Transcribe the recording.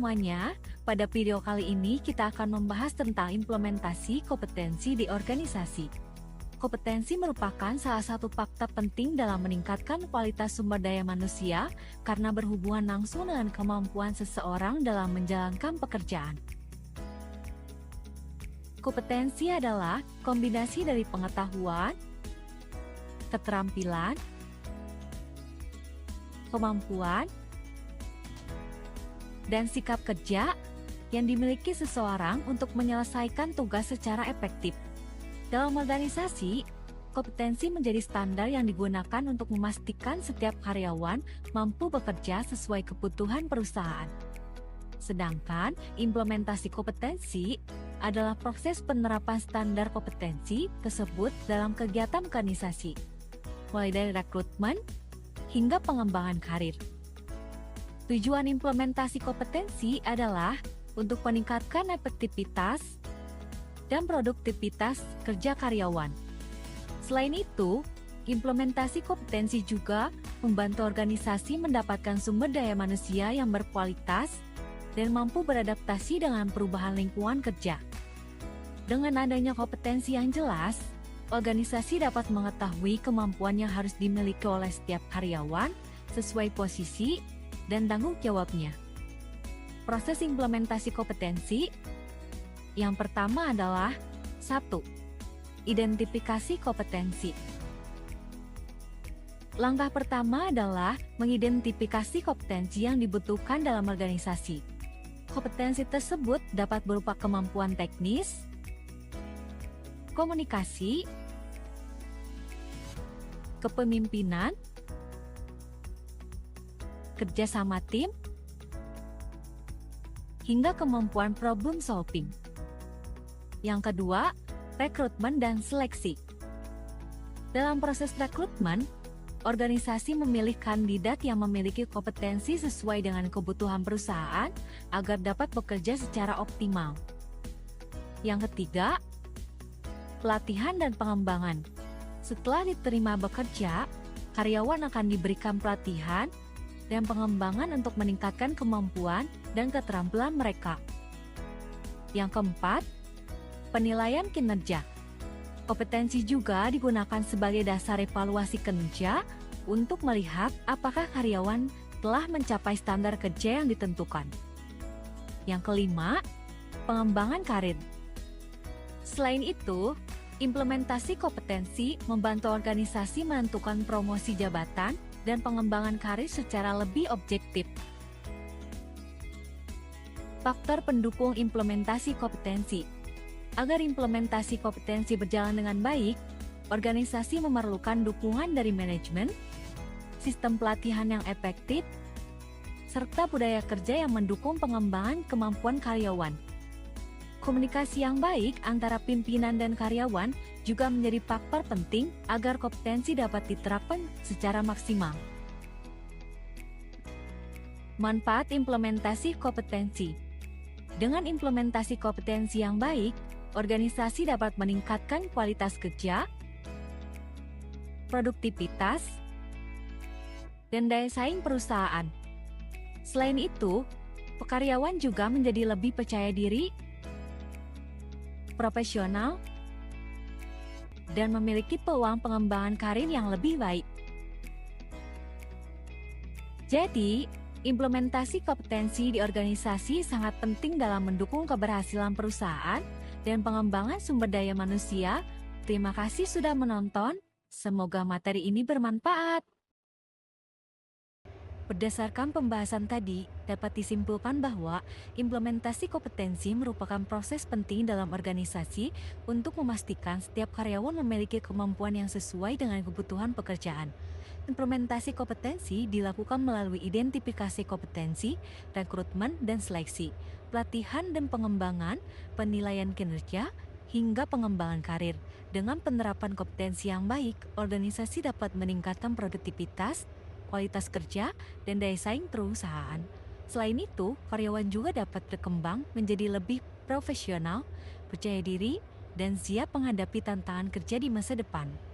semuanya, pada video kali ini kita akan membahas tentang implementasi kompetensi di organisasi. Kompetensi merupakan salah satu faktor penting dalam meningkatkan kualitas sumber daya manusia karena berhubungan langsung dengan kemampuan seseorang dalam menjalankan pekerjaan. Kompetensi adalah kombinasi dari pengetahuan, keterampilan, kemampuan, dan sikap kerja yang dimiliki seseorang untuk menyelesaikan tugas secara efektif. Dalam organisasi, kompetensi menjadi standar yang digunakan untuk memastikan setiap karyawan mampu bekerja sesuai kebutuhan perusahaan. Sedangkan implementasi kompetensi adalah proses penerapan standar kompetensi tersebut dalam kegiatan organisasi, mulai dari rekrutmen hingga pengembangan karir. Tujuan implementasi kompetensi adalah untuk meningkatkan efektivitas dan produktivitas kerja karyawan. Selain itu, implementasi kompetensi juga membantu organisasi mendapatkan sumber daya manusia yang berkualitas dan mampu beradaptasi dengan perubahan lingkungan kerja. Dengan adanya kompetensi yang jelas, organisasi dapat mengetahui kemampuan yang harus dimiliki oleh setiap karyawan sesuai posisi dan tanggung jawabnya. Proses implementasi kompetensi yang pertama adalah 1. Identifikasi kompetensi. Langkah pertama adalah mengidentifikasi kompetensi yang dibutuhkan dalam organisasi. Kompetensi tersebut dapat berupa kemampuan teknis, komunikasi, kepemimpinan, kerja sama tim, hingga kemampuan problem solving. Yang kedua, rekrutmen dan seleksi. Dalam proses rekrutmen, organisasi memilih kandidat yang memiliki kompetensi sesuai dengan kebutuhan perusahaan agar dapat bekerja secara optimal. Yang ketiga, pelatihan dan pengembangan. Setelah diterima bekerja, karyawan akan diberikan pelatihan dan pengembangan untuk meningkatkan kemampuan dan keterampilan mereka. Yang keempat, penilaian kinerja. Kompetensi juga digunakan sebagai dasar evaluasi kinerja untuk melihat apakah karyawan telah mencapai standar kerja yang ditentukan. Yang kelima, pengembangan karir. Selain itu, implementasi kompetensi membantu organisasi menentukan promosi jabatan dan pengembangan karir secara lebih objektif. Faktor pendukung implementasi kompetensi. Agar implementasi kompetensi berjalan dengan baik, organisasi memerlukan dukungan dari manajemen, sistem pelatihan yang efektif, serta budaya kerja yang mendukung pengembangan kemampuan karyawan. Komunikasi yang baik antara pimpinan dan karyawan juga menjadi faktor penting agar kompetensi dapat diterapkan secara maksimal. Manfaat implementasi kompetensi. Dengan implementasi kompetensi yang baik, organisasi dapat meningkatkan kualitas kerja, produktivitas, dan daya saing perusahaan. Selain itu, karyawan juga menjadi lebih percaya diri, profesional, dan memiliki peluang pengembangan karir yang lebih baik. Jadi, implementasi kompetensi di organisasi sangat penting dalam mendukung keberhasilan perusahaan dan pengembangan sumber daya manusia. Terima kasih sudah menonton, semoga materi ini bermanfaat. Berdasarkan pembahasan tadi, dapat disimpulkan bahwa implementasi kompetensi merupakan proses penting dalam organisasi untuk memastikan setiap karyawan memiliki kemampuan yang sesuai dengan kebutuhan pekerjaan. Implementasi kompetensi dilakukan melalui identifikasi kompetensi, rekrutmen dan seleksi, pelatihan dan pengembangan, penilaian kinerja, hingga pengembangan karir. Dengan penerapan kompetensi yang baik, organisasi dapat meningkatkan produktivitas, kualitas kerja, dan daya saing perusahaan. Selain itu, karyawan juga dapat berkembang menjadi lebih profesional, percaya diri, dan siap menghadapi tantangan kerja di masa depan.